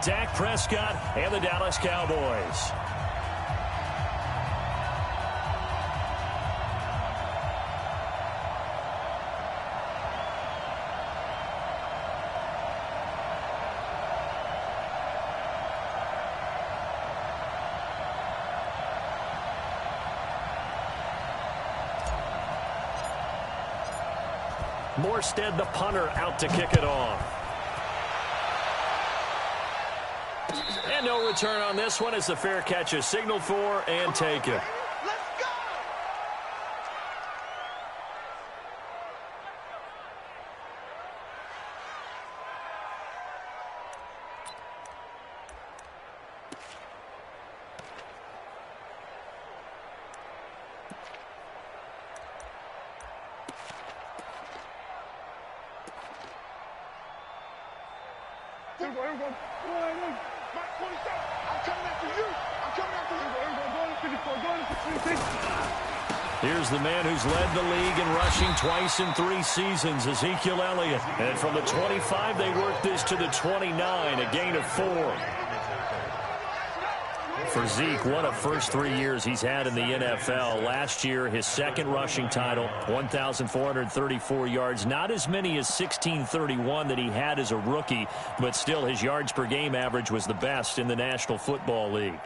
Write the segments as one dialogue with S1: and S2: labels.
S1: Dak Prescott and the Dallas Cowboys. Morstead, the punter, out to kick it off. And no return on this one as the fair catch is signaled for and taken. Here's the man who's led the league in rushing twice in 3 seasons, Ezekiel Elliott. And from the 25, they work this to the 29, a gain of 4. For Zeke, what a first 3 years he's had in the NFL. Last year, his second rushing title, 1,434 yards. Not as many as 1,631 that he had as a rookie, but still his yards per game average was the best in the National Football League.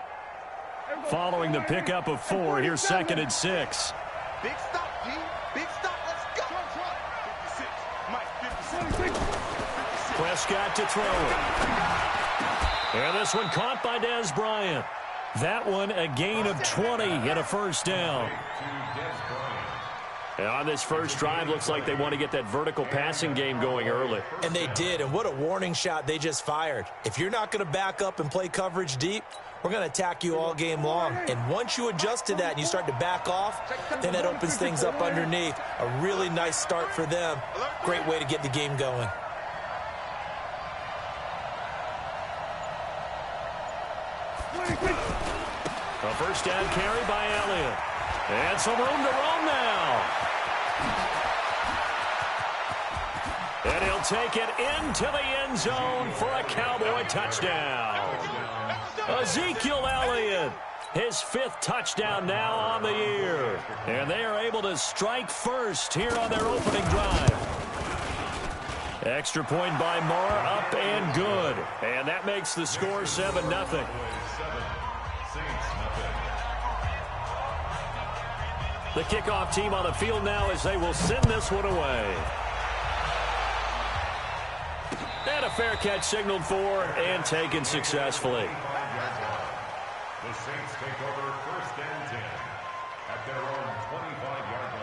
S1: Following the pickup of 4, here's 2nd and 6.
S2: Big stop, G. Big stop. Let's go. 56. Mike, 56.
S1: Prescott to throw it. And this one caught by Dez Bryant. That one a gain of 20 and a first down. And on this first drive, looks like they want to get that vertical passing game going early.
S3: And they did, and what a warning shot they just fired. If you're not going to back up and play coverage deep, we're going to attack you all game long. And once you adjust to that and you start to back off, then that opens things up underneath. A really nice start for them. Great way to get the game going.
S1: A first down carry by Elliott. And some room to roam now. And he'll take it into the end zone for a Cowboy touchdown. Ezekiel Elliott, his 5th touchdown now on the year. And they are able to strike first here on their opening drive. Extra point by Moore, up and good. And that makes the score 7-0. The kickoff team on the field now as they will send this one away. And a fair catch signaled for and taken successfully.
S4: The Saints take over 1st and 10 at their own 25-yard line.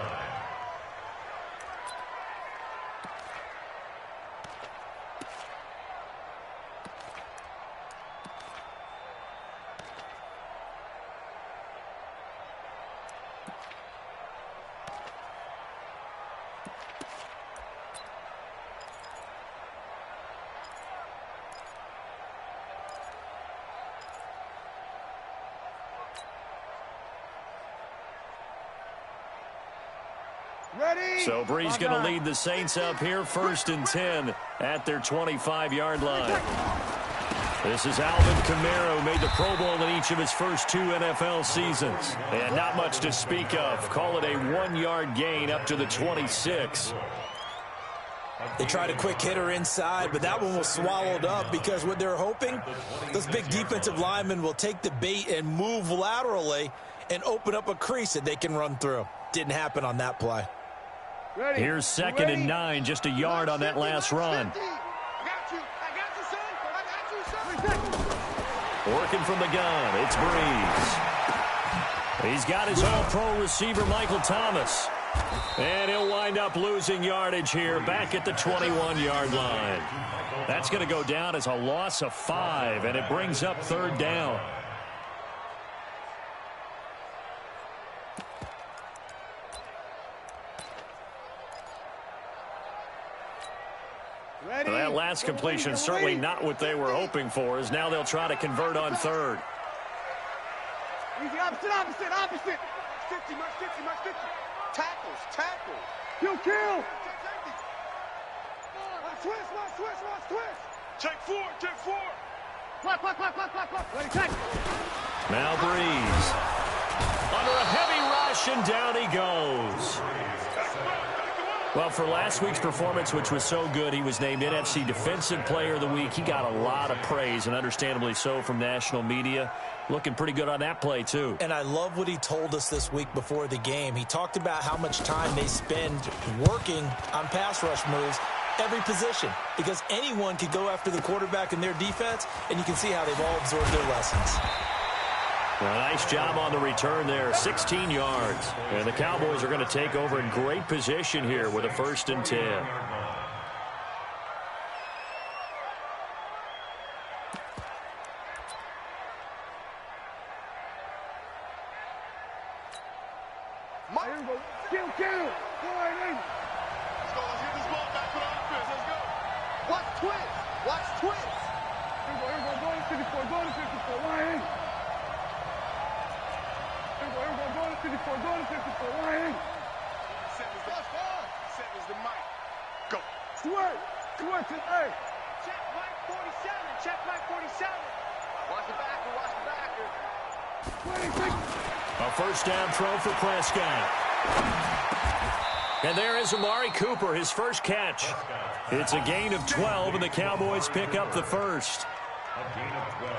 S1: So Bree's going to lead the Saints up here 1st and 10 at their 25-yard line. This is Alvin Kamara, who made the Pro Bowl in each of his first 2 NFL seasons. And not much to speak of. Call it a 1-yard gain up to the 26.
S3: They tried a quick hitter inside, but that one was swallowed up because what they're hoping, those big defensive linemen will take the bait and move laterally and open up a crease that they can run through. Didn't happen on that play.
S1: Here's 2nd and 9, just a yard on that last run. Working from the gun, it's Breeze. He's got his all-pro receiver, Michael Thomas. And he'll wind up losing yardage here back at the 21-yard line. That's going to go down as a loss of 5, and it brings up 3rd down. Well, that last completion certainly not what they were hoping for, as now they'll try to convert on 3rd.
S2: Easy, opposite. 50, much 50. Tackles. Kill. Watch twist. Check 4.
S1: Now Breeze. Under a heavy rush, and down he goes. Well, for last week's performance, which was so good, he was named NFC Defensive Player of the Week. He got a lot of praise, and understandably so, from national media. Looking pretty good on that play, too.
S3: And I love what he told us this week before the game. He talked about how much time they spend working on pass rush moves, every position, because anyone could go after the quarterback in their defense, and you can see how they've all absorbed their lessons.
S1: Well, nice job on the return there, 16 yards. And the Cowboys are going to take over in great position here with a 1st and 10. A 1st down throw for Prescott. And there is Amari Cooper, his first catch. It's a gain of 12, and the Cowboys pick up the 1st.
S4: A gain of 12.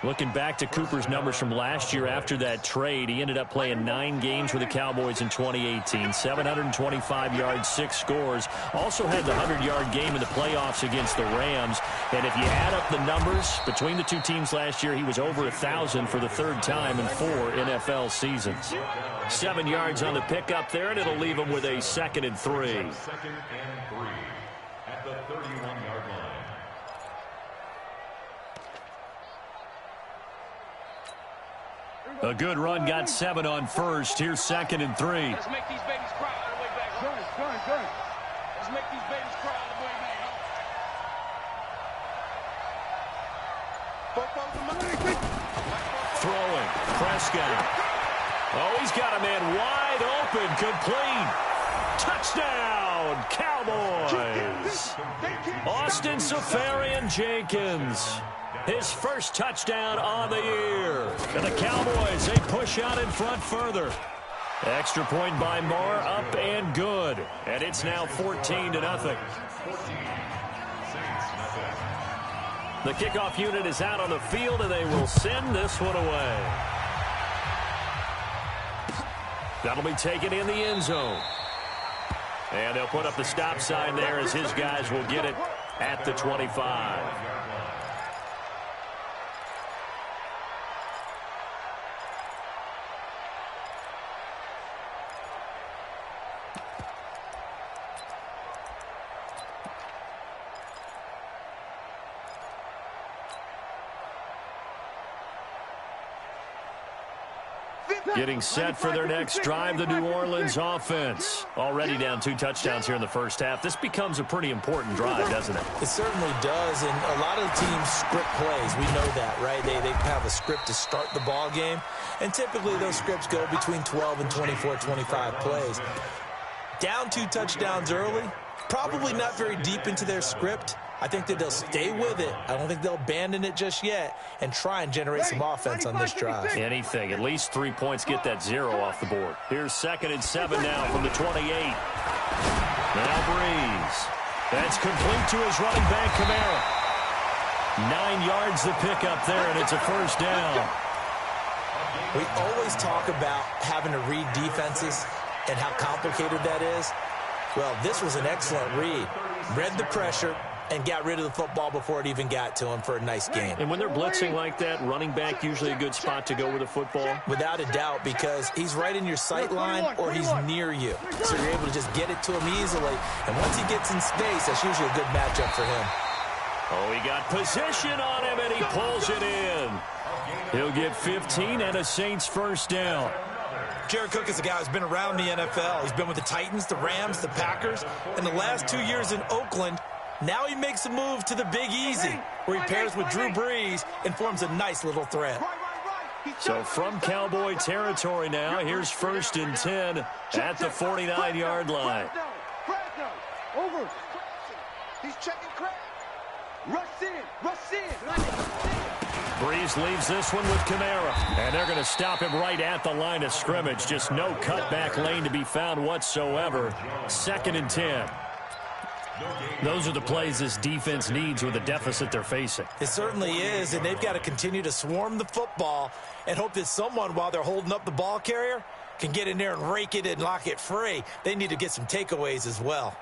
S1: Looking back to Cooper's numbers from last year after that trade, he ended up playing 9 games for the Cowboys in 2018. 725 yards, 6 scores. Also had the 100-yard game in the playoffs against the Rams. And if you add up the numbers between the two teams last year, he was over 1,000 for the 3rd time in 4 NFL seasons. 7 yards on the pickup there, and it'll leave him with a 2nd and 3.
S4: 2nd and 3 at the 31-yard line.
S1: A good run, got 7 on 1st. Here's 2nd and 3.
S5: Let's make these babies cry all the way back home. Let's make these babies cry all the way back home.
S1: Throwing, Prescott. Oh, he's got a man wide open, complete. Touchdown, Cowboys. Austin Seferian-Jenkins. His 1st touchdown on the year. And the Cowboys, they push out in front further. Extra point by Moore, up and good. And it's now 14-0. The kickoff unit is out on the field, and they will send this one away. That'll be taken in the end zone. And they'll put up the stop sign there as his guys will get it at the 25. Getting set for their next drive, the New Orleans offense. Already down 2 touchdowns here in the 1st half. This becomes a pretty important drive, doesn't it?
S3: It certainly does, and a lot of the teams script plays. We know that, right? They have a script to start the ball game, and typically those scripts go between 12 and 24, 25 plays. Down 2 touchdowns early, probably not very deep into their script. I think that they'll stay with it. I don't think they'll abandon it just yet and try and generate some offense on this drive.
S1: Anything. At least 3 points get that 0 off the board. Here's 2nd and 7 now from the 28. Now Breeze. That's complete to his running back, Kamara. 9 yards to pick up there, and it's a 1st down.
S3: We always talk about having to read defenses and how complicated that is. Well, this was an excellent read. Read the pressure and got rid of the football before it even got to him for a nice game.
S1: And when they're blitzing like that, running back usually a good spot to go with the football?
S3: Without a doubt, because he's right in your sight line or he's near you. So you're able to just get it to him easily. And once he gets in space, that's usually a good matchup for him.
S1: Oh, he got position on him, and he pulls it in. He'll get 15 and a Saints 1st down.
S3: Jared Cook is a guy who's been around the NFL. He's been with the Titans, the Rams, the Packers, and the last 2 years in Oakland. Now he makes a move to the Big Easy, where he pairs with Drew Brees and forms a nice little threat.
S1: So from Cowboy territory now, here's 1st and 10 at the 49-yard line.
S2: Over. He's checking crack. Rush in.
S1: Breeze leaves this one with Kamara. And they're going to stop him right at the line of scrimmage. Just no cutback lane to be found whatsoever. 2nd and 10. Those are the plays this defense needs with the deficit they're facing.
S3: It certainly is, and they've got to continue to swarm the football and hope that someone, while they're holding up the ball carrier, can get in there and rake it and lock it free. They need to get some takeaways as well.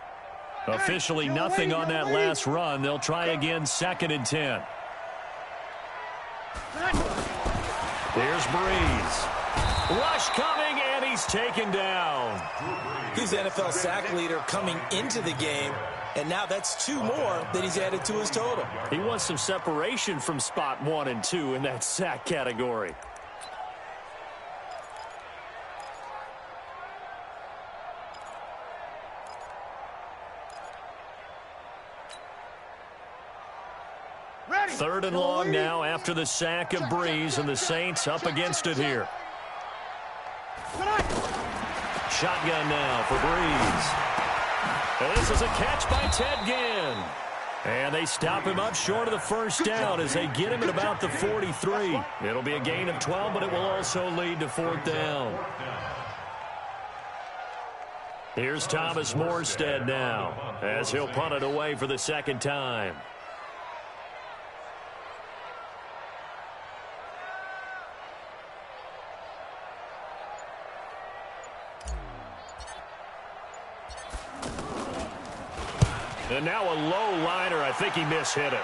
S1: Officially nothing on that last run. They'll try again, 2nd and 10. Here's Breeze. Rush coming, and he's taken down.
S3: He's the NFL sack leader coming into the game, and now that's 2 more that he's added to his total.
S1: He wants some separation from spot 1 and 2 in that sack category. Third and long now after the sack of Breeze, and the Saints up against it here. Shotgun now for Breeze. And this is a catch by Ted Ginn. And they stop him up short of the first down as they get him at about the 43. It'll be a gain of 12, but it will also lead to 4th down. Here's Thomas Morstead now as he'll punt it away for the 2nd time. And now a low liner. I think he mishit it.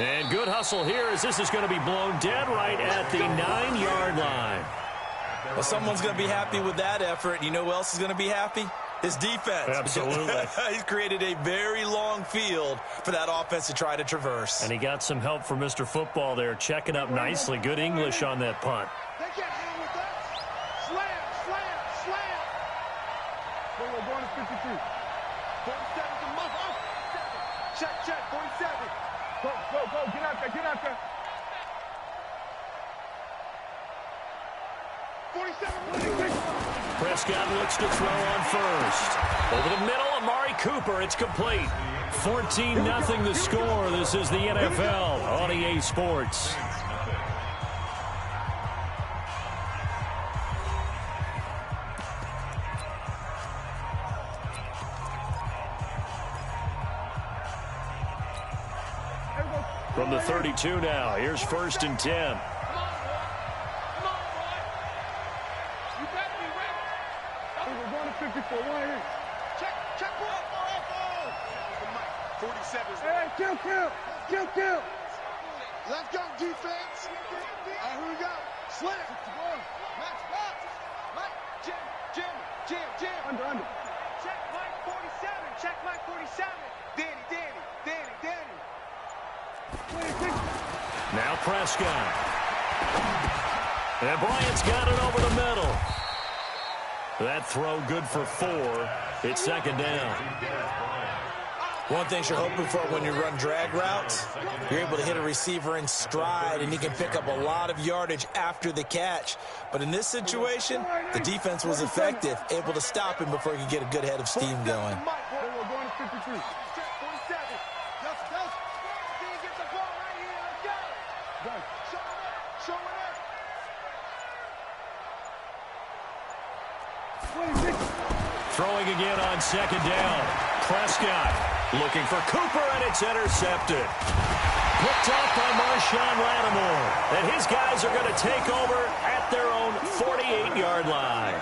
S1: And good hustle here as this is going to be blown dead right at the 9-yard line.
S3: Well, someone's going to be happy with that effort. You know who else is going to be happy? His defense.
S1: Absolutely.
S3: He's created a very long field for that offense to try to traverse.
S1: And he got some help from Mr. Football there, checking up nicely. Good English on that punt.
S5: They can't handle with that. Slam, slam, slam. We're going to 52. 47's a muff. Check, check, 47. Go, go, go. Get out there, get out there. 47.
S1: Prescott looks to throw on first. Over the middle, Amari Cooper. It's complete. 14-0 the score. This is the NFL on EA Sports. From the 32 now, here's 1st and 10.
S5: Kill. Let's go, defense. Here we go. Slam. Max, Jim. Under. Check Mike 47. Danny.
S1: Now Prescott. And Bryant's got it over the middle. That throw good for 4. It's 2nd down.
S3: One thing you're hoping for when you run drag routes, you're able to hit a receiver in stride, and he can pick up a lot of yardage after the catch. But in this situation, the defense was effective, able to stop him before he could get a good head of steam going.
S1: Throwing again on 2nd down. Prescott looking for Cooper, and it's intercepted. Picked off by Marshawn Lattimore. And his guys are going to take over at their own 48-yard line.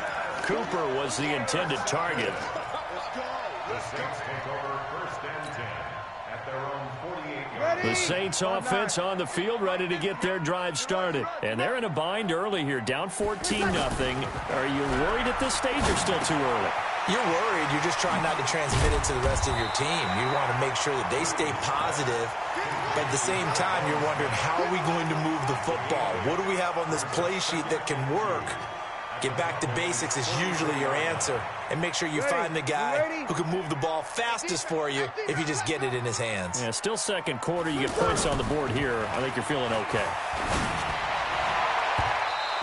S1: Cooper was the intended target.
S4: The Saints take over 1st and 10 at their own 48-yard line.
S1: The Saints offense on the field, ready to get their drive started. And they're in a bind early here, down 14-0. Are you worried at this stage or still too early?
S3: You're worried. You're just trying not to transmit it to the rest of your team. You want to make sure that they stay positive, but at the same time, you're wondering, how are we going to move the football? What do we have on this play sheet that can work? Get back to basics is usually your answer, and make sure you find the guy who can move the ball fastest for you if you just get it in his hands.
S1: Yeah, still 2nd quarter. You get points on the board here. I think you're feeling okay.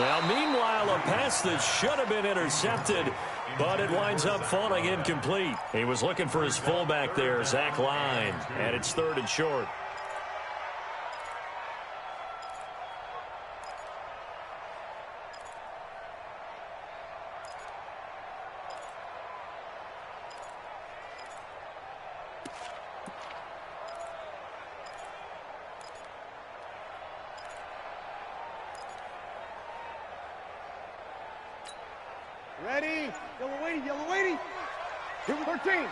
S1: Now, meanwhile, a pass that should have been intercepted, but it winds up falling incomplete. He was looking for his fullback there, Zach Line, and it's 3rd and short.
S5: Ready? Yellow waiting. Here we 13.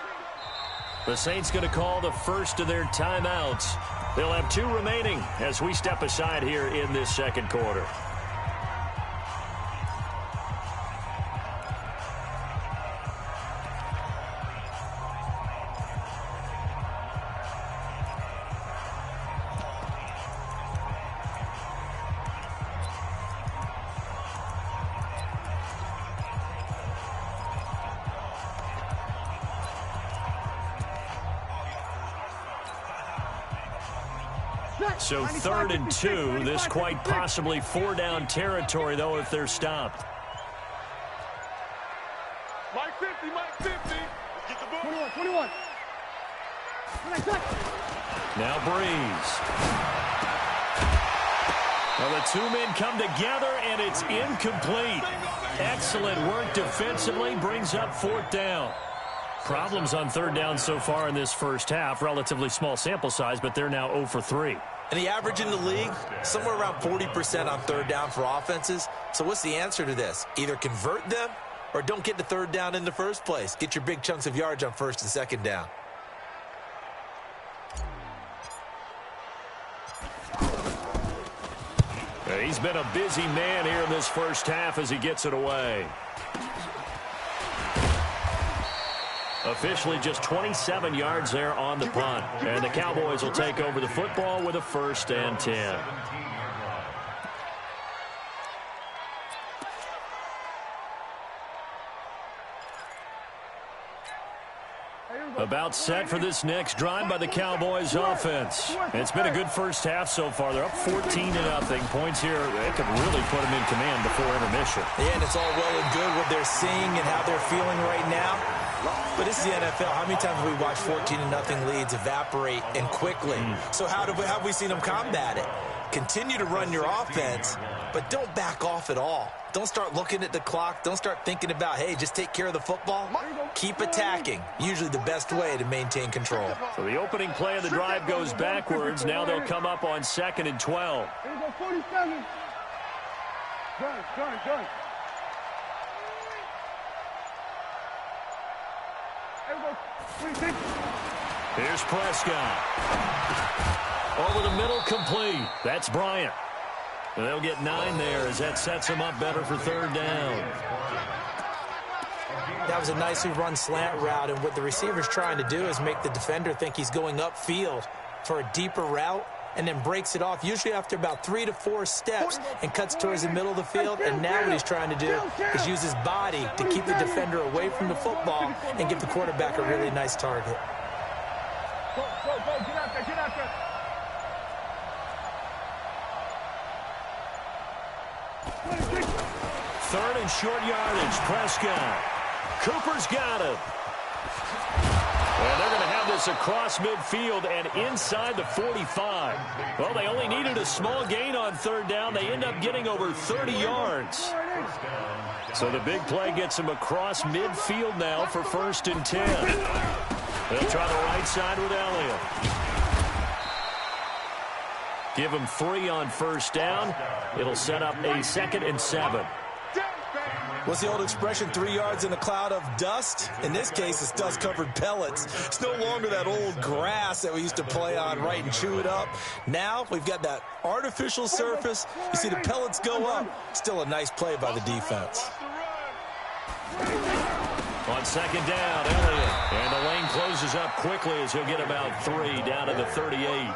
S1: The Saints going to call the first of their timeouts. They'll have 2 remaining as we step aside here in this second quarter. So 3rd and 2, this quite possibly 4-down territory, though, if they're stopped.
S5: Mike 50. Let's get the ball. 21.
S1: Now Breeze. Well, the 2 men come together, and it's incomplete. Excellent work defensively, brings up 4th down. Problems on 3rd down so far in this first half. Relatively small sample size, but they're now 0 for 3.
S3: And the average in the league, somewhere around 40% on 3rd down for offenses. So what's the answer to this? Either convert them or don't get to 3rd down in the first place. Get your big chunks of yards on 1st and 2nd down.
S1: He's been a busy man here in this first half as he gets it away. Officially just 27 yards there on the punt. And the Cowboys will take over the football with a 1st and 10. About set for this next drive by the Cowboys offense. It's been a good first half so far. They're up 14-0. Points here, they could really put them in command before intermission.
S3: Yeah, and it's all well and good what they're seeing and how they're feeling right now. But this is the NFL. How many times have we watched 14-0 leads evaporate and quickly? So how have we seen them combat it? Continue to run your offense, but don't back off at all. Don't start looking at the clock. Don't start thinking about, hey, just take care of the football. Keep attacking. Usually the best way to maintain control.
S1: So the opening play of the drive goes backwards. Now they'll come up on 2nd and 12.
S5: Here we go, 47. Done. Here we go, 26.
S1: Here's Prescott. Over the middle, complete. That's Bryant. And they'll get 9 there as that sets them up better for 3rd down.
S3: That was a nicely run slant route, and what the receiver's trying to do is make the defender think he's going upfield for a deeper route and then breaks it off, usually after about 3 to 4 steps, and cuts towards the middle of the field. And now what he's trying to do is use his body to keep the defender away from the football and give the quarterback a really nice target.
S5: Go, get out there.
S1: 3rd and short yardage, Prescott. Cooper's got it. And they're going to have this across midfield and inside the 45. Well, they only needed a small gain on 3rd down. They end up getting over 30 yards. So the big play gets them across midfield now for 1st and 10. They'll try the right side with Elliott. Give them 3 on 1st down. It'll set up a 2nd and 7.
S3: What's the old expression, 3 yards in a cloud of dust? In this case, it's dust-covered pellets. It's no longer that old grass that we used to play on, right, and chew it up. Now we've got that artificial surface. You see the pellets go up. Still a nice play by the defense.
S1: On 2nd down, Elliott. And the lane closes up quickly as he'll get about 3 down to the 38.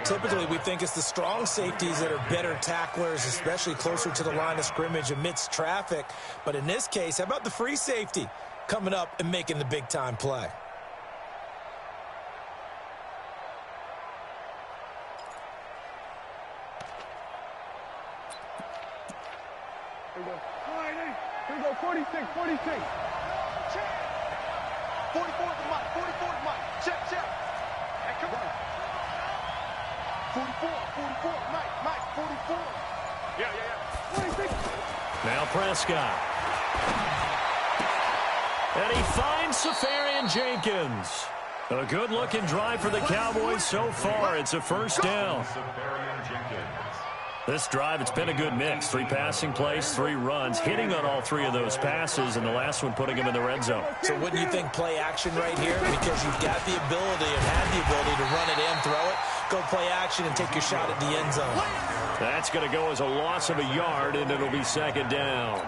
S3: Typically, we think it's the strong safeties that are better tacklers, especially closer to the line of scrimmage amidst traffic. But in this case, how about the free safety coming up and making the big-time play?
S5: Here we go. Here we go. 46, 46.
S2: 44 to Mike. 44 to Mike. Check, check. Hey, come on. 44, 44. Mike, 44. Yeah.
S5: 46.
S1: Now Prescott. And he finds Safarian Jenkins. A good-looking drive for the Cowboys so far. It's a first down. This drive, it's been a good mix. 3 passing plays, 3 runs, hitting on all 3 of those passes, and the last one putting him in the red zone.
S3: So wouldn't you think play action right here? Because you've got the ability and had the ability to run it and throw it. Go play action and take your shot at the end zone.
S1: That's going to go as a loss of a yard, and it'll be second down.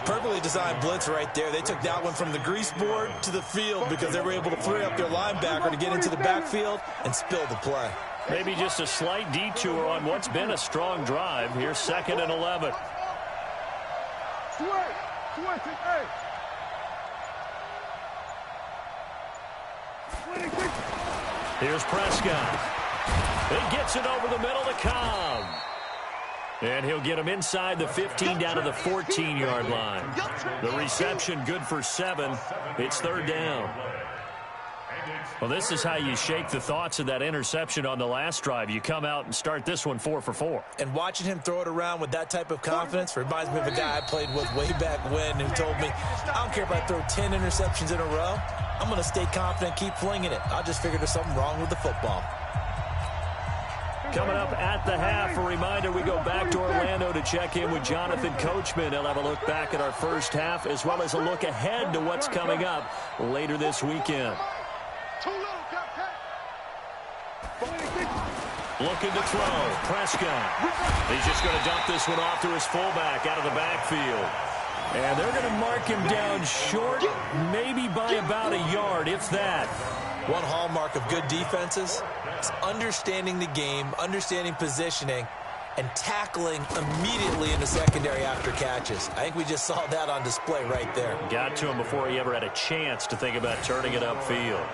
S3: Perfectly designed blitz right there. They took that one from the grease board to the field because they were able to free up their linebacker to get into the backfield and spill the play.
S1: Maybe just a slight detour on what's been a strong drive. Here's 2nd and 11. Here's Prescott. He gets it over the middle to Cobb. And he'll get him inside the 15 down to the 14-yard line. The reception good for 7. It's 3rd down. Well, this is how you shake the thoughts of that interception on the last drive. You come out and start this one 4 for 4.
S3: And watching him throw it around with that type of confidence reminds me of a guy I played with way back when who told me, I don't care if I throw 10 interceptions in a row. I'm going to stay confident, keep flinging it. I just figured there's something wrong with the football.
S1: Coming up at the half, a reminder, we go back to Orlando to check in with Jonathan Coachman. He'll have a look back at our first half as well as a look ahead to what's coming up later this weekend. Looking to throw. Prescott. He's just going to dump this one off to his fullback out of the backfield. And they're going to mark him down short, maybe by about a yard, if that.
S3: One hallmark of good defenses is understanding the game, understanding positioning, and tackling immediately in the secondary after catches. I think we just saw that on display right there.
S1: Got to him before he ever had a chance to think about turning it upfield.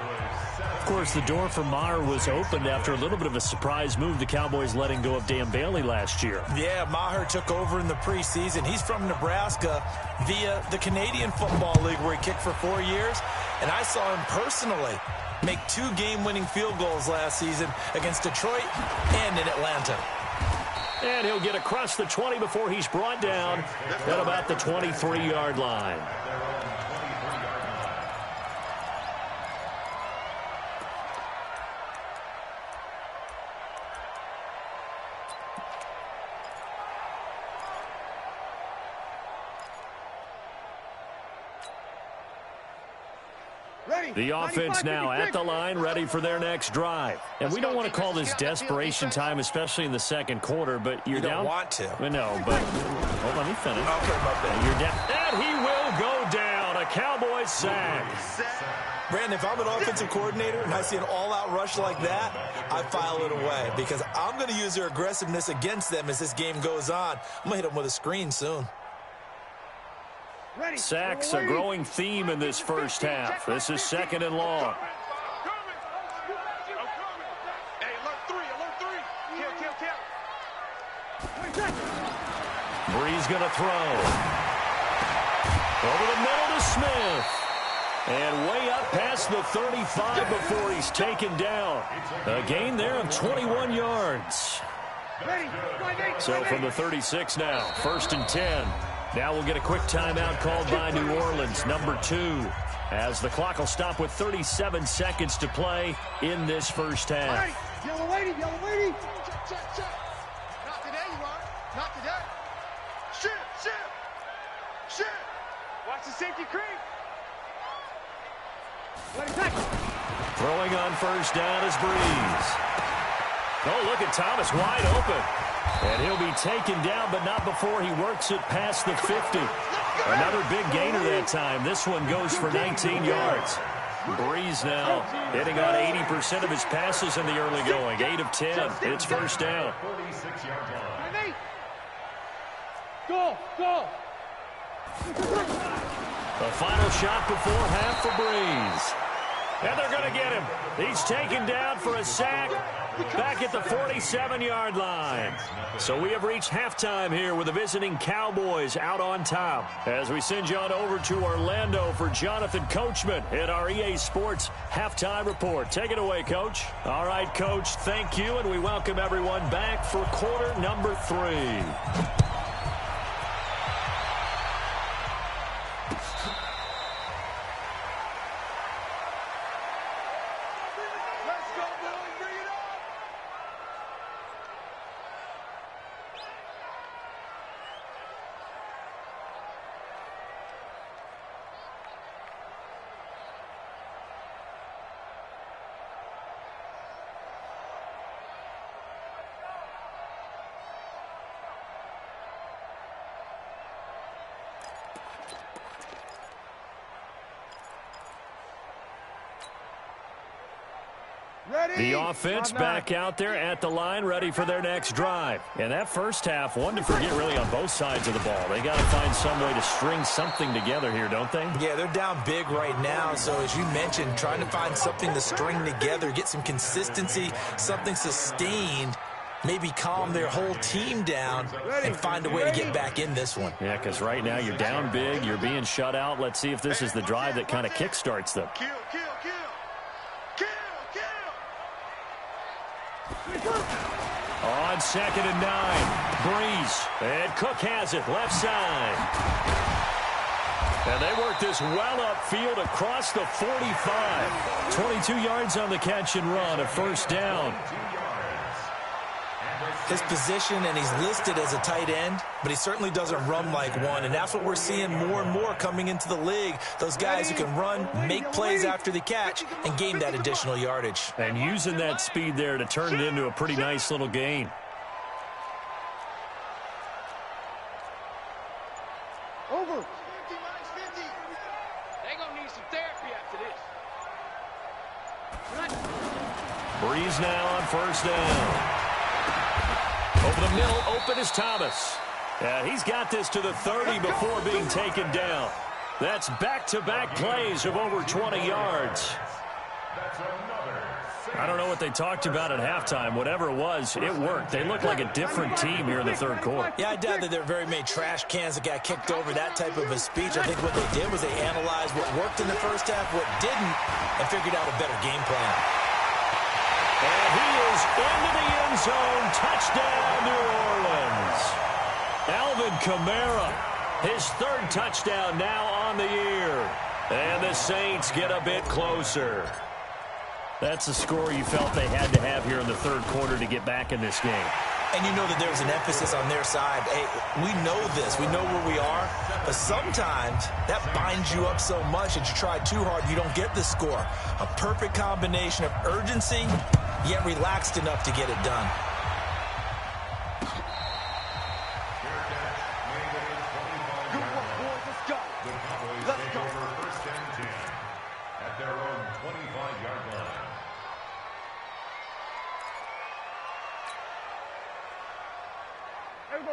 S1: Of course, the door for Maher was opened after a little bit of a surprise move. The Cowboys letting go of Dan Bailey last year.
S3: Yeah, Maher took over in the preseason. He's from Nebraska via the Canadian Football League where he kicked for 4 years. And I saw him personally make 2 game-winning field goals last season against Detroit and in Atlanta.
S1: And he'll get across the 20 before he's brought down at about the 23-yard line. The offense now at the line, ready for their next drive. And we don't want to call this desperation time, especially in the second quarter, but you're down.
S3: You don't want to.
S1: No, but hold on, let me finish.
S3: Okay, my bad.
S1: You're down. And he will go down. A Cowboys sack.
S3: Brandon, if I'm an offensive coordinator and I see an all-out rush like that, I file it away because I'm going to use their aggressiveness against them as this game goes on. I'm going to hit them with a screen soon.
S1: Sacks, a growing theme in this first half. This is 2nd and long.
S2: Hey, alert 3. Kill.
S1: Bree's going to throw. Over the middle to Smith. And way up past the 35 before he's taken down. A gain there of 21 yards. So from the 36 now, 1st and 10. Now we'll get a quick timeout called by New Orleans, number 2, as the clock will stop with 37 seconds to play in this first half.
S5: Yellow lady.
S2: Check. Not today, you are. Not today. Shit. Watch the safety creep.
S1: Throwing on first down is Breeze. Oh, look at Thomas wide open. And he'll be taken down, but not before he works it past the 50. Another big gainer that time. This one goes for 19 yards. Breeze now hitting on 80% of his passes in the early going. 8 of 10. It's first down.
S5: Go.
S1: A final shot before half for Breeze. And they're going to get him. He's taken down for a sack back at the 47-yard line. So we have reached halftime here with the visiting Cowboys out on top. As we send you on over to Orlando for Jonathan Coachman in our EA Sports Halftime Report. Take it away, Coach. All right, Coach, thank you, and we welcome everyone back for quarter number 3. The offense back out there at the line, ready for their next drive. And that first half, one to forget really on both sides of the ball. They got to find some way to string something together here, don't they?
S3: Yeah, they're down big right now. So as you mentioned, trying to find something to string together, get some consistency, something sustained, maybe calm their whole team down and find a way to get back in this one.
S1: Yeah, because right now you're down big, you're being shut out. Let's see if this is the drive that kind of kickstarts them.
S2: Kill.
S1: On 2nd and 9, Breeze, and Cook has it, left side. And they work this well upfield across the 45. 22 yards on the catch and run, a first down.
S3: His position, and he's listed as a tight end, but he certainly doesn't run like one, and that's what we're seeing more and more coming into the league. Those guys who can run, make plays after the catch, and gain that additional yardage.
S1: And using that speed there to turn it into a pretty nice little gain.
S5: Over.
S2: 50 minus 50. They're going to need some therapy after this.
S1: Breeze now on first down. Over the middle, open is Thomas. And he's got this to the 30 before being taken down. That's back-to-back plays of over 20 yards. I don't know what they talked about at halftime. Whatever it was, it worked. They look like a different team here in the third quarter.
S3: Yeah, I doubt that there are very many trash cans that got kicked over, that type of a speech. I think what they did was they analyzed what worked in the first half, what didn't, and figured out a better game plan.
S1: And he is into the end zone. Touchdown, New Orleans. Alvin Kamara, his 3rd touchdown now on the year. And the Saints get a bit closer. That's the score you felt they had to have here in the third quarter to get back in this game.
S3: And you know that there was an emphasis on their side. Hey, we know this. We know where we are. But sometimes that binds you up so much that you try too hard, you don't get the score. A perfect combination of urgency, yet relaxed enough to get it done.
S2: Good work, boys. Let's go. Let's go.
S4: First and 10 at their own 25-yard line.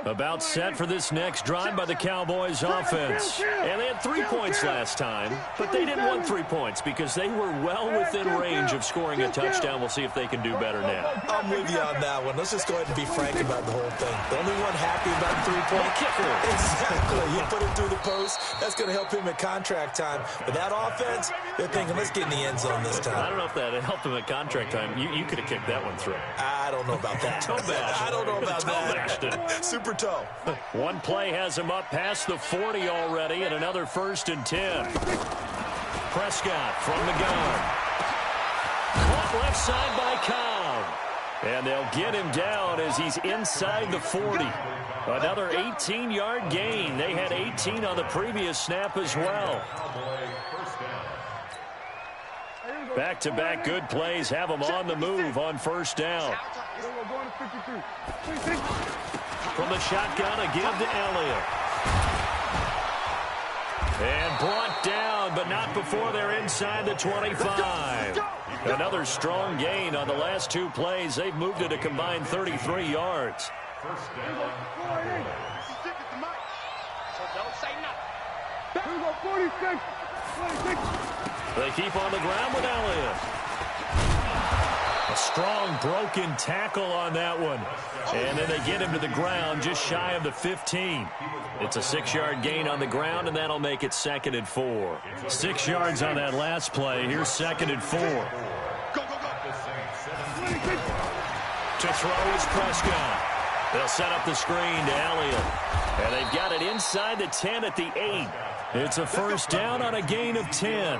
S1: About set for this next drive by the Cowboys offense. And they had 3 points last time, but they didn't want 3 points because they were well within range of scoring a touchdown. We'll see if they can do better now.
S3: I'm with you on that one. Let's just go ahead and be frank about the whole thing. The only one happy about the 3-point
S1: kicker.
S3: Exactly. You put it through the post. That's going to help him at contract time. But that offense, they're thinking, let's get in the end zone this time.
S1: I don't know if that helped him at contract time. You could have kicked that one through.
S3: I don't know about that.
S1: Toe bash.
S3: I don't know about
S1: bashed it.
S3: that. Super toe.
S1: One play has him up past the 40 already, and another 1st and 10. Prescott from the gun. Caught left side by Cobb. And they'll get him down as he's inside the 40. Another 18-yard gain. They had 18 on the previous snap as well. Back-to-back good plays have them on the move on first down. From the shotgun, a give to Elliott. And brought down, but not before they're inside the 25. Another strong gain on the last 2 plays. They've moved it a combined 33 yards.
S2: Stick it to Mike. So don't say nothing.
S5: 46.
S1: They keep on the ground with Elliott. A strong broken tackle on that one. And then they get him to the ground just shy of the 15. It's a 6-yard gain on the ground, and that'll make it 2nd and 4. 6 yards on that last play. Here's 2nd and 4. To throw is Prescott. They'll set up the screen to Elliott. And they've got it inside the 10 at the 8. It's a first down on a gain of 10.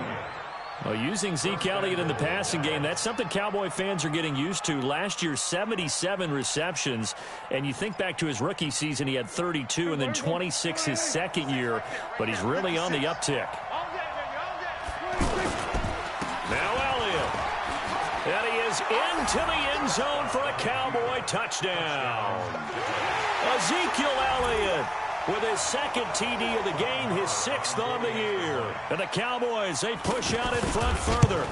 S1: Well, using Zeke Elliott in the passing game, that's something Cowboy fans are getting used to. Last year, 77 receptions. And you think back to his rookie season, he had 32 and then 26 his second year. But he's really on the uptick. Now Elliott. And he is into the end zone for a Cowboy touchdown. Ezekiel Elliott with his 2nd TD of the game, his 6th on the year. And the Cowboys, they push out in front further.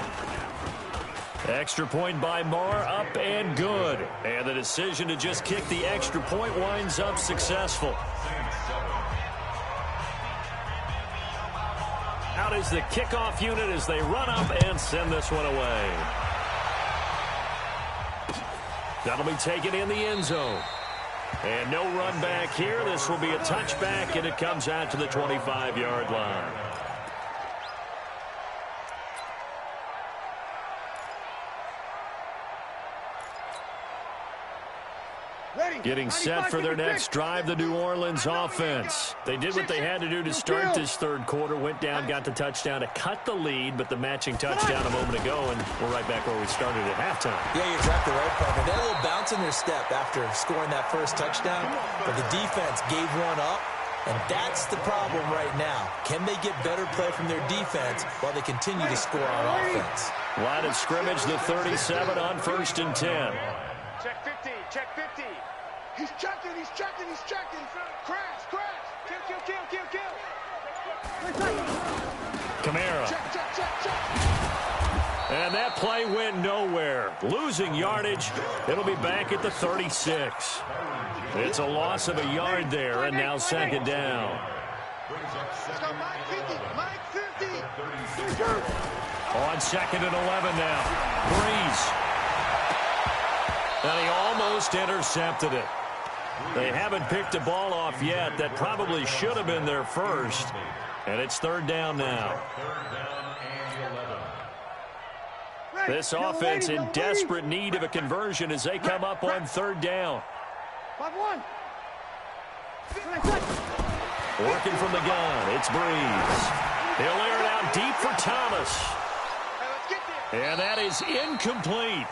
S1: Extra point by Marr, up and good. And the decision to just kick the extra point winds up successful. Out is the kickoff unit as they run up and send this one away. That'll be taken in the end zone. And no run back here. This will be a touchback, and it comes out to the 25-yard line. Getting set for their next drive, the New Orleans offense. They did what they had to do to start this third quarter. Went down, got the touchdown to cut the lead, but the matching touchdown a moment ago, and we're right back where we started at halftime.
S3: Yeah, you're exactly right, partner. They had a little bounce in their step after scoring that first touchdown, but the defense gave one up, and that's the problem right now. Can they get better play from their defense while they continue to score on offense?
S1: Line of scrimmage, the 37 on 1st and 10.
S5: Check 50, check 50. He's checking, he's checking, he's checking. Crash, crash. Kill, kill, kill, kill, kill.
S1: Kamara.
S5: Check, check, check, check.
S1: And that play went nowhere. Losing yardage. It'll be back at the 36. It's a loss of a yard there, and now 2nd down.
S5: Let's go, Mike 50, Mike 50.
S1: On 2nd and 11 now. Breeze. And he almost intercepted it. They haven't picked a ball off yet. That probably should have been their first. And it's 3rd down now. This offense in desperate need of a conversion as they come up on 3rd down.
S5: 5-1.
S1: Working from the gun, it's Breeze. He'll air it out deep for Thomas. And that is incomplete.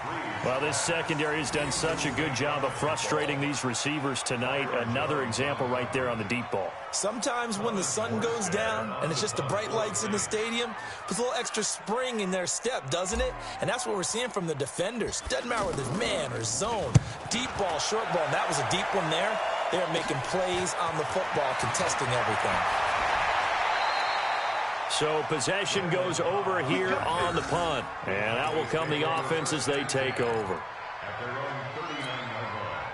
S1: Well, this secondary has done such a good job of frustrating these receivers tonight. Another example right there on the deep ball.
S3: Sometimes when the sun goes down and it's just the bright lights in the stadium, puts a little extra spring in their step, doesn't it? And that's what we're seeing from the defenders. Doesn't matter whether it's man or zone, deep ball, short ball. And that was a deep one there. They're making plays on the football, contesting everything.
S1: So possession goes over here on the punt. And out will come the offense as they take over.
S4: At their own 39-yard line.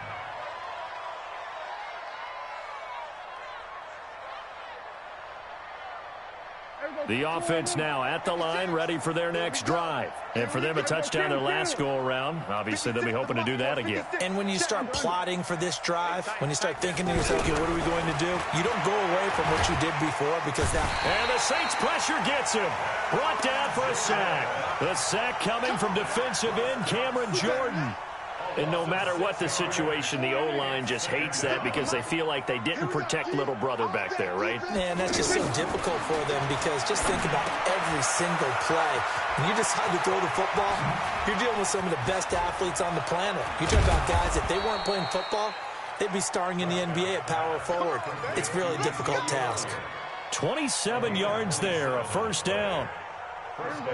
S1: The offense now at the line, ready for their next drive. And for them, a touchdown their last go-around. Obviously, they'll be hoping to do that again.
S3: And when you start plotting for this drive, when you start thinking to yourself, okay, what are we going to do? You don't go away from what you did before because that...
S1: And the Saints pressure gets him. Brought down for a sack. The sack coming from defensive end Cameron Jordan. And no matter what the situation, the O-line just hates that because they feel like they didn't protect little brother back there, right?
S3: Man, that's just so difficult for them because just think about every single play. When you decide to throw the football, you're dealing with some of the best athletes on the planet. You talk about guys, if they weren't playing football, they'd be starring in the NBA at power forward. It's a really difficult task.
S1: 27 yards there, a first down.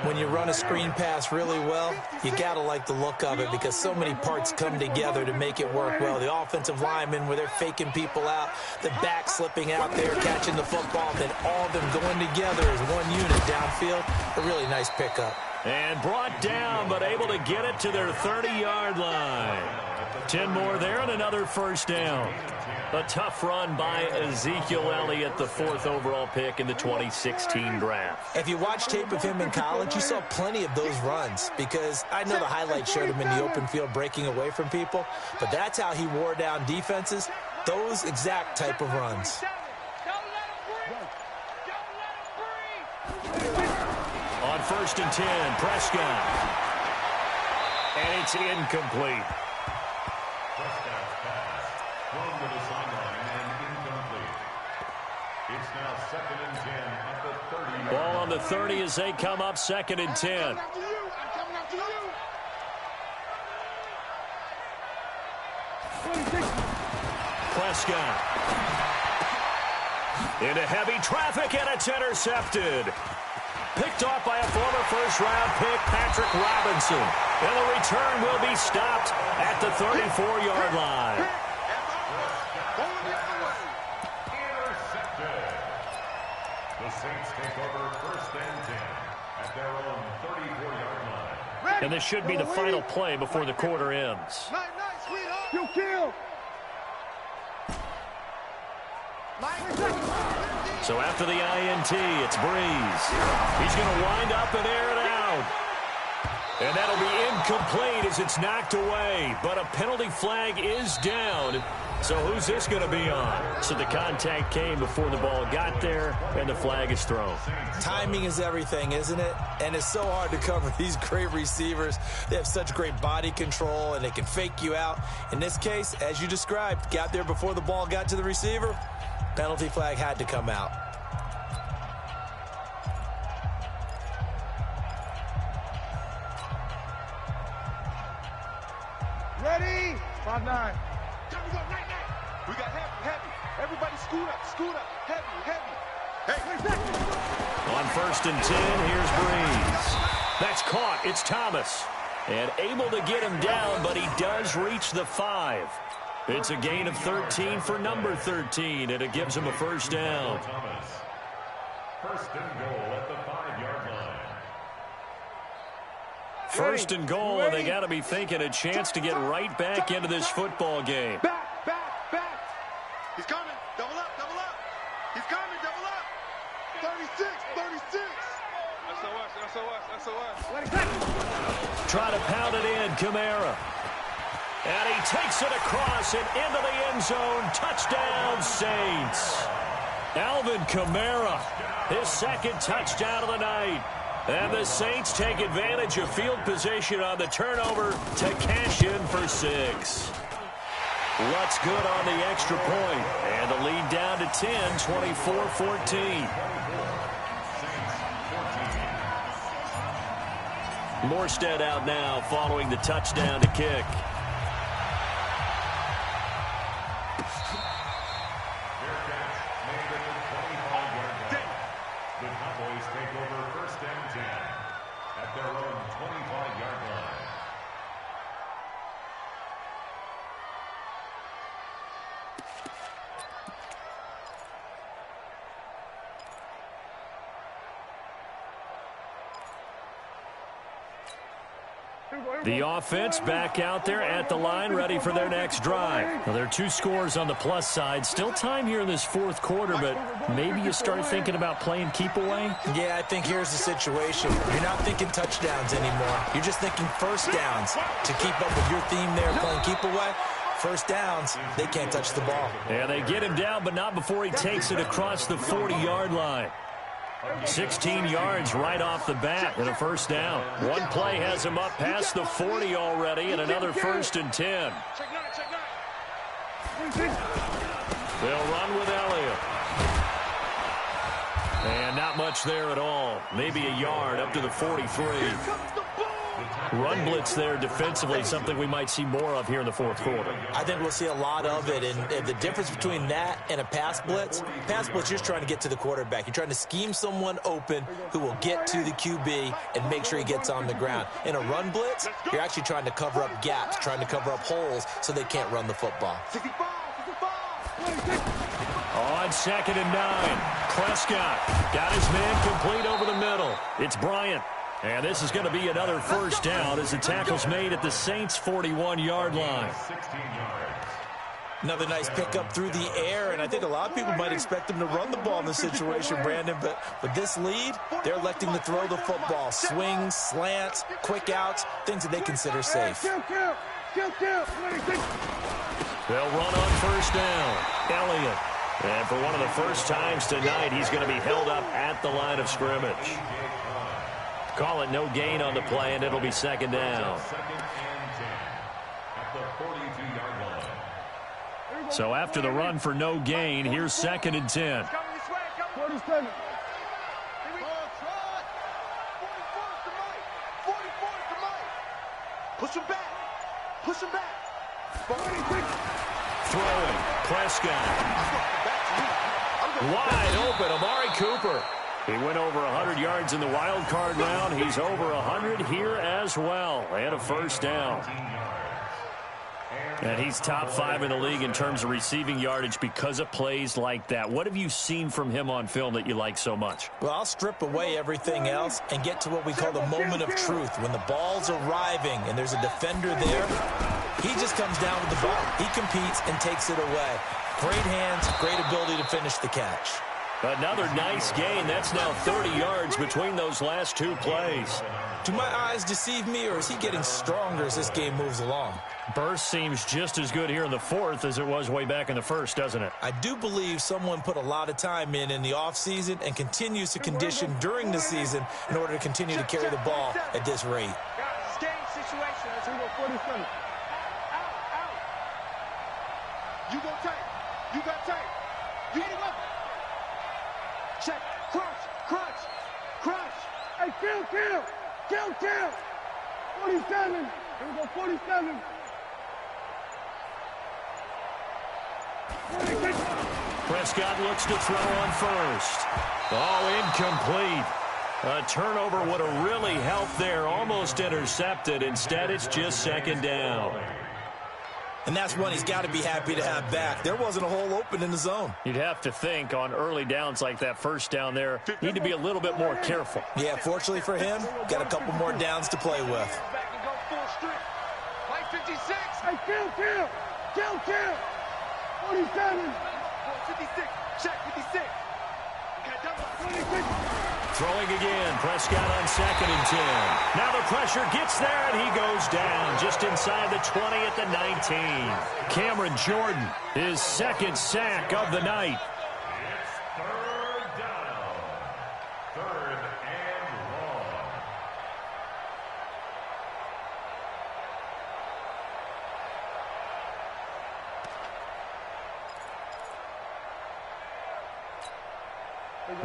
S3: When you run a screen pass really well, you got to like the look of it because so many parts come together to make it work well. The offensive linemen, where they're faking people out, the back slipping out there, catching the football, then all of them going together as one unit downfield. A really nice pickup.
S1: And brought down, but able to get it to their 30-yard line. 10 more there and another first down. A tough run by Ezekiel Elliott, the 4th overall pick in the 2016 draft.
S3: If you watch tape of him in college, you saw plenty of those runs because I know the highlights showed him in the open field breaking away from people, but that's how he wore down defenses, those exact type of runs.
S1: On 1st and 10, Prescott. And it's incomplete.
S4: Prescott's pass thrown to the sideline and incomplete. It's now 2nd and 10 at the 30.
S1: Ball on the 30 as they come up 2nd and 10. Prescott. Into heavy traffic, and it's intercepted. Picked off by a former first-round pick, Patrick Robinson. And the return will be stopped at the 34-yard line.
S4: Intercepted. The Saints take over 1st and 10 at their own 34-yard line.
S1: And this should be the final play before the quarter ends.
S5: You kill.
S1: So after the INT, it's Breeze. He's going to wind up and air it out. And that'll be incomplete as it's knocked away. But a penalty flag is down. So who's this going to be on? So the contact came before the ball got there, and the flag is thrown.
S3: Timing is everything, isn't it? And it's so hard to cover these great receivers. They have such great body control, and they can fake you out. In this case, as you described, got there before the ball got to the receiver. Penalty flag had to come out.
S5: Ready? 5-9. Time to go right now. We got heavy. Everybody scoot up. Heavy. Hey.
S1: On 1st and 10, here's Breeze. That's caught. It's Thomas. And able to get him down, but he does reach the 5. It's a gain of 13 for number 13, and it gives him a first down.
S4: Thomas. 1st and goal at the 5-yard line.
S1: 1st and goal, and they got to be thinking a chance to get right back into this football game.
S5: Back. He's coming. Double up. He's coming. Double up. 36. SOS.
S1: Try to pound it in, Kamara. And he takes it across and into the end zone. Touchdown, Saints. Alvin Kamara, his 2nd touchdown of the night. And the Saints take advantage of field position on the turnover to cash in for 6. What's good on the extra point? And the lead down to 10, 24-14. Morstead out now following the touchdown to kick.
S4: The Cowboys take over 1st and 10 at their own 25-yard line.
S1: The offense back out there at the line, ready for their next drive. Now, there are 2 scores on the plus side. Still time here in this 4th quarter, but maybe you start thinking about playing keep away?
S3: Yeah, I think here's the situation. You're not thinking touchdowns anymore. You're just thinking first downs. To keep up with your theme there, playing keep away, first downs, they can't touch the ball.
S1: Yeah, they get him down, but not before he takes it across the 40-yard line. 16 yards right off the bat and a first down. One play has him up past the 40 already, and another 1st and 10. They'll run with Elliott. And not much there at all. Maybe a yard up to the 43. Run blitz there defensively, something we might see more of here in the 4th quarter.
S3: I think we'll see a lot of it, and the difference between that and a pass blitz, you're just trying to get to the quarterback. You're trying to scheme someone open who will get to the QB and make sure he gets on the ground. In a run blitz, you're actually trying to cover up gaps, trying to cover up holes so they can't run the football.
S1: On 2nd and 9, Prescott got his man complete over the middle. It's Bryant. And this is going to be another first down as the tackle's made at the Saints' 41-yard line.
S4: 16 yards.
S3: Another nice pickup through the air, and I think a lot of people might expect them to run the ball in this situation, Brandon, but with this lead, they're electing to throw the football. Swings, slants, quick outs, things that they consider safe.
S1: They'll run on first down. Elliott. And for one of the first times tonight, he's going to be held up at the line of scrimmage. Call it no gain on the play, and it'll be second down.
S4: Second and 10 at the 42-yard line.
S1: So after the run for no gain, here's second and 10.
S5: 47.
S2: Push him back. Push him back.
S1: Throwing. Prescott. Wide open. Amari Cooper. He went over 100 yards in the wild card round. He's over 100 here as well. And a first down. And he's top 5 in the league in terms of receiving yardage because of plays like that. What have you seen from him on film that you like so much?
S3: Well, I'll strip away everything else and get to what we call the moment of truth. When the ball's arriving and there's a defender there, he just comes down with the ball. He competes and takes it away. Great hands, great ability to finish the catch.
S1: Another nice gain. That's now 30 yards between those last two plays.
S3: Do my eyes deceive me, or is he getting stronger as this game moves along?
S1: Burst seems just as good here in the fourth as it was way back in the first, doesn't it?
S3: I do believe someone put a lot of time in the offseason and continues to condition during the season in order to continue to carry the ball at this rate.
S5: Guys, game situation. Let's go 47. Out.
S2: You go tight. You got tight. You hit him up. Check. Crunch.
S5: Hey, kill. 47. Here we go, 47. 46.
S1: Prescott looks to throw on first. Oh, incomplete. A turnover would have really helped there. Almost intercepted. Instead, it's just second down.
S3: And that's one he's got to be happy to have back. There wasn't a hole open in the zone.
S1: You'd have to think on early downs like that first down there, need to be a little bit more careful.
S3: Yeah, fortunately for him, got a couple more downs to play with.
S2: Back and go full strength. Play 56.
S5: Hey, kill. 47.
S2: 56. Check 56. Got double.
S5: 26.
S1: Throwing again. Prescott on second and 10. Now the pressure gets there, and he goes down just inside the 20 at the 19. Cameron Jordan, his second sack of the night.
S4: It's third down. Third and long.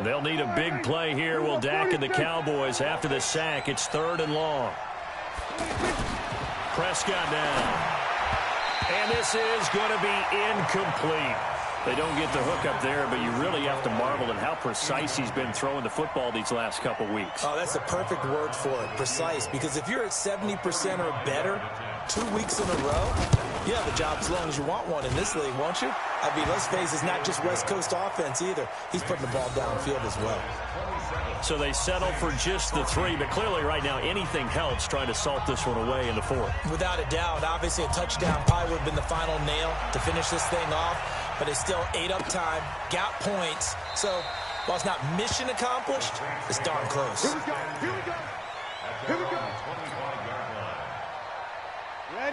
S1: They'll need a big play here. Will Dak and the Cowboys after the sack. It's third and long. Prescott down. And this is going to be incomplete. They don't get the hook up there, but you really have to marvel at how precise he's been throwing the football these last couple weeks.
S3: Oh, that's the perfect word for it, precise. Because if you're at 70% or better 2 weeks in a row, you have a job as long as you want one in this league, won't you? I mean, let's face it, it's not just West Coast offense either. He's putting the ball downfield as well.
S1: So they settle for just the 3, but clearly right now anything helps trying to salt this one away in the 4th.
S3: Without a doubt, obviously a touchdown probably would have been the final nail to finish this thing off, but it's still ate up time, got points. So while it's not mission accomplished, it's darn close.
S2: Here we go.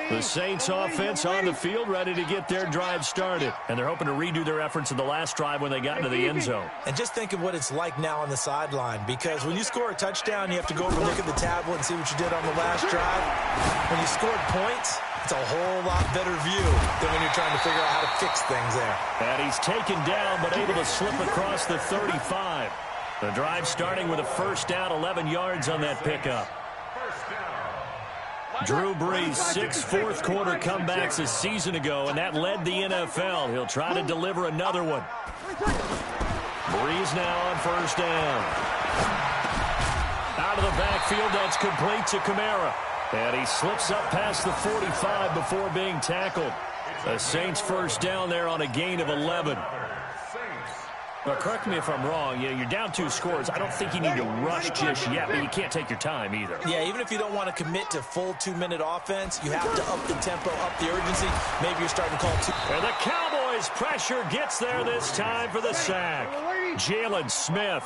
S1: The Saints offense on the field ready to get their drive started. And they're hoping to redo their efforts in the last drive when they got into the end zone.
S3: And just think of what it's like now on the sideline, because when you score a touchdown, you have to go over and look at the tablet and see what you did on the last drive. When you scored points, it's a whole lot better view than when you're trying to figure out how to fix things there.
S1: And he's taken down but able to slip across the 35. The drive starting with a first down, 11 yards on that pickup. Drew Brees, 6 fourth-quarter comebacks a season ago, and that led the NFL. He'll try to deliver another one. Brees now on first down. Out of the backfield, that's complete to Kamara. And he slips up past the 45 before being tackled. The Saints first down there on a gain of 11. Well, correct me if I'm wrong. You're down 2 scores. I don't think you need to rush just yet, but you can't take your time either.
S3: Yeah, even if you don't want to commit to full 2-minute offense, you have to up the tempo, up the urgency. Maybe you're starting to call 2.
S1: And the Cowboys' pressure gets there this time for the sack. Jalen Smith.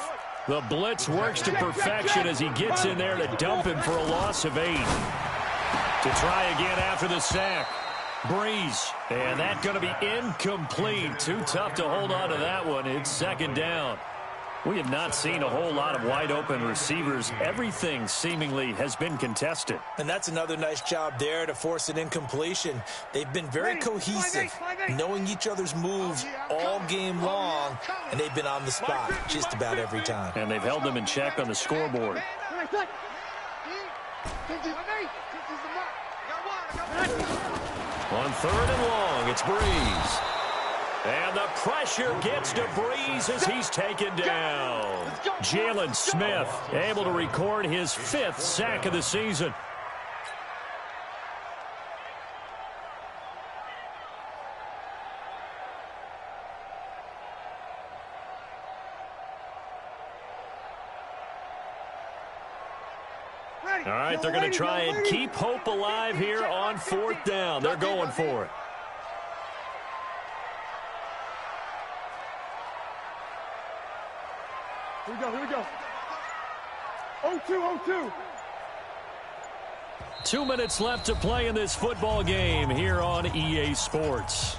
S1: The blitz works to perfection as he gets in there to dump him for a loss of 8. To try again after the sack. Breeze, and that's going to be incomplete. Too tough to hold on to that one. It's 2nd down. We have not seen a whole lot of wide-open receivers. Everything seemingly has been contested.
S3: And that's another nice job there to force an incompletion. They've been very cohesive, knowing each other's moves all game long, and they've been on the spot just about every time.
S1: And they've held them in check on the scoreboard. On 3rd and long, it's Breeze. And the pressure gets to Breeze as he's taken down. Jalen Smith able to record his 5th sack of the season. All right, they're going to try and keep hope alive here on 4th down. They're going for it.
S5: Here we go. 0-2.
S1: 2 minutes left to play in this football game here on EA Sports.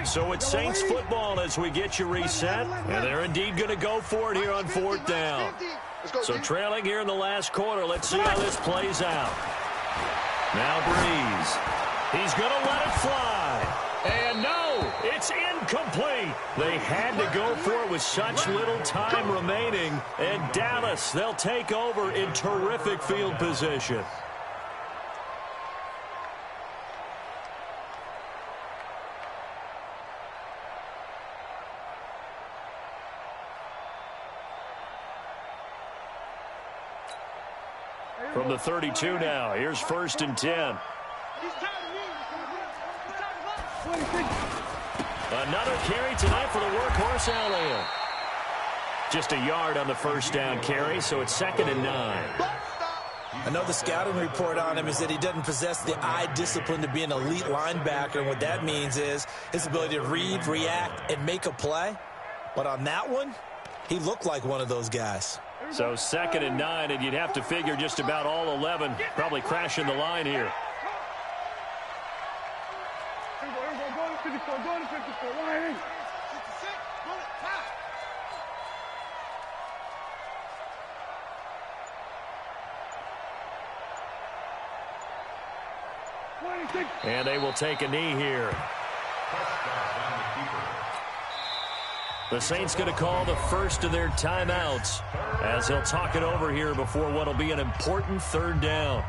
S1: So it's Saints football as we get you reset, and they're indeed going to go for it here on 4th down. So trailing here in the last quarter, let's see how this plays out. Now Breeze. He's going to let it fly. And no, it's incomplete. They had to go for it with such little time remaining. And Dallas, they'll take over in terrific field position. From the 32 now, here's 1st and 10. Another carry tonight for the workhorse Elliott. Just a yard on the 1st down carry, so it's 2nd and 9.
S3: Another scouting report on him is that he doesn't possess the eye discipline to be an elite linebacker, and what that means is his ability to read, react, and make a play. But on that one, he looked like one of those guys.
S1: So 2nd and 9, and you'd have to figure just about all 11 probably crashing the line here. And they will take a knee here. The Saints going to call the first of their timeouts as he'll talk it over here before what will be an important 3rd down.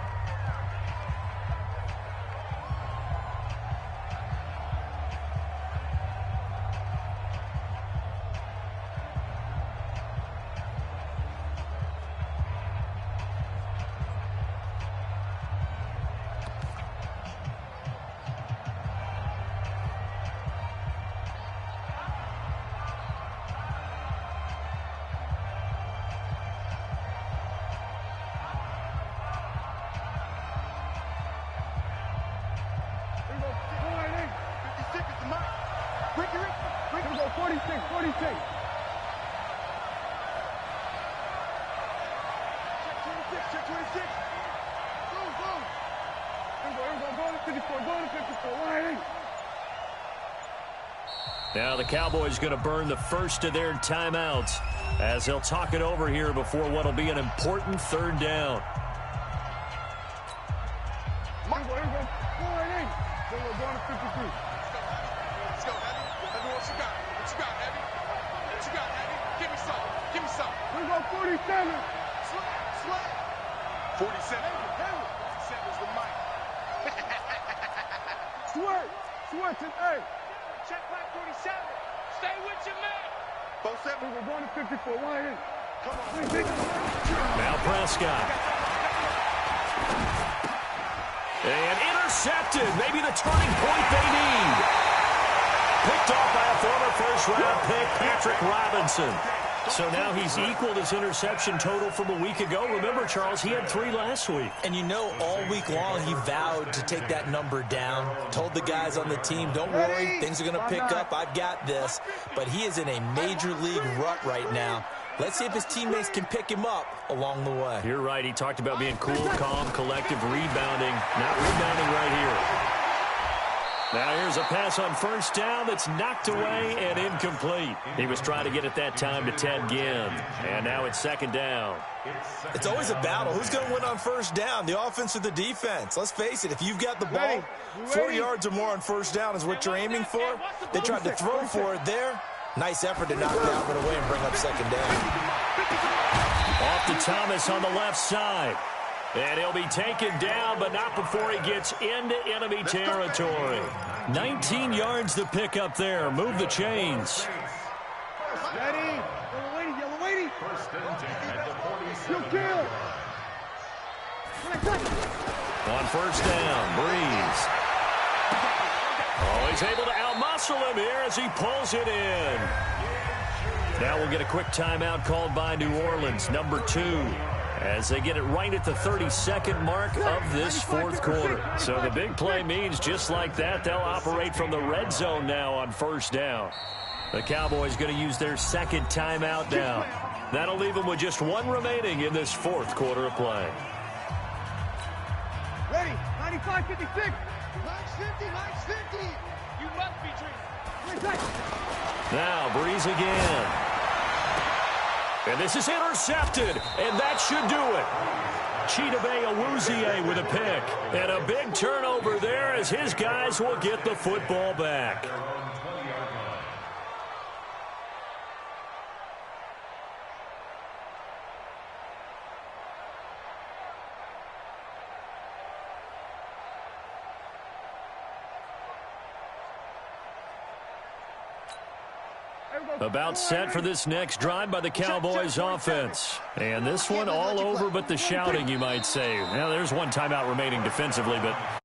S1: Now the Cowboys going to burn the first of their timeouts as they'll talk it over here before what will be an important 3rd down.
S5: Give me some. We're going 47. 47. 47 is the mic. Switch it, hey.
S2: Check back 47. Stay with your man.
S5: 47, we're going to 54. One in. Come on.
S1: Now Prescott. And intercepted. Maybe the turning point they need. Picked off by a former first-round pick, Patrick Robinson. So now he's equaled his interception total from a week ago. Remember, Charles, he had 3 last week.
S3: And you know, all week long he vowed to take that number down. Told the guys on the team, don't worry, things are going to pick up. I've got this. But he is in a major league rut right now. Let's see if his teammates can pick him up along the way.
S1: You're right. He talked about being cool, calm, collective, rebounding. Not rebounding right here. Now here's a pass on first down that's knocked away and incomplete. He was trying to get it that time to Ted Ginn. And now it's second down.
S3: It's always a battle. Who's going to win on first down, the offense or the defense? Let's face it, if you've got the ball, 4 yards or more on first down is what you're aiming for. They tried to throw for it there. Nice effort to knock Dalvin away and bring up second down.
S1: Off to Thomas on the left side. And he'll be taken down, but not before he gets into enemy territory. 19 yards to pick up there. Move the chains.
S5: Ready. Yellow waiting.
S4: First and 10 at the 47.
S5: You kill.
S1: On first down, Breeze. Oh, he's able to outmuscle him here as he pulls it in. Now we'll get a quick timeout called by New Orleans, number 2. As they get it right at the 32nd mark of this fourth quarter. So the big play means just like that, they'll operate from the red zone now on first down. The Cowboys going to use their second timeout now. That'll leave them with just 1 remaining in this fourth quarter of play.
S5: Ready. 95, 56.
S2: Max 50, Max 50. You must be dreaming.
S1: Now Breeze again. And this is intercepted, and that should do it. Chidobe Awuzie with a pick. And a big turnover there as his guys will get the football back. About set for this next drive by the Cowboys offense. And this one all over but the shouting, you might say. Now, there's one timeout remaining defensively, but